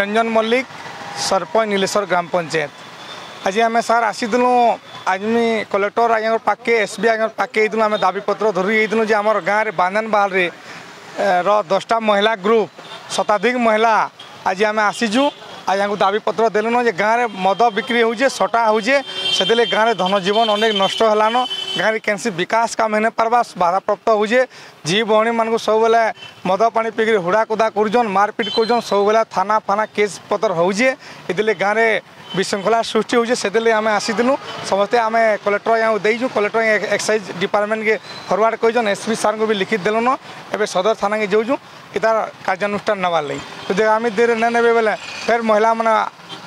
रंजन मल्लिक सरपंच नीलेश्वर ग्राम पंचायत। आज आम सार आसीलु आज कलेक्टर आज पाके एसबी आज पाके आम दाबीपत्र धरिक आम गाँव में बांधन बाल रो 10टा महिला ग्रुप शताधिक महिला आज आम आसीचु आज दाबीपत्र देलुन जे गाँव में मद बिक्री होजे सटा होजे से गाँव में धनजीवन अनेक नष्ट होलान गाँव में कैंसी विकास काम होने पार्बा बाधाप्राप्त होजे झी भौणी मान सब बेले मद पानी पिक हुड़ा कुदा कर मारपिट कर सब बेले थाना फाना केस पतर होजे ये गाँव में विशृंखला सृष्टि होजे से आम आसीलु समस्ते आम कलेक्टर यहाँ देचु कलेक्टर एक्साइज डिपार्टमेंट के फरवर्ड कर एसपी सार को भी लिखित देलुन एवं सदर थाना के जाऊँ इतार कार्यानुष्ठान नबार लगी तो आम देर न ने बेले फिर महिला मैंने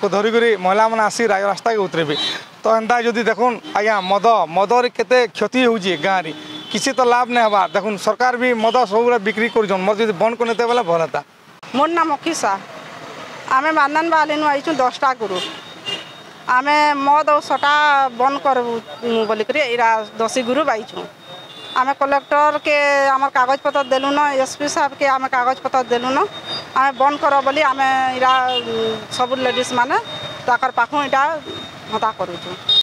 को धरिक महिला मैंने आसी रास्ता के उतरबे तो एंता जदि देखुन आज्ञा मद मदर केते क्षति होची गाँव में किसी तो लाभ नहीं हबार देखुन सरकार भी मद सब बिक्री कर मद जो बंद करते बेले भल था। मोर नाम अखिसा आम बांधन बाहर आईचु 10टा ग्रुप आम मद और सटा बंद कर बोलिक दसी ग्रुप आईचु आम कलेक्टर के आम कागज पत्र देलु न एसपी साहब के आम कागज पत्र देलु न आम बंद कर बोली आम इरा सब लेडीज माने ताकर पाखु इटा हता करूँ।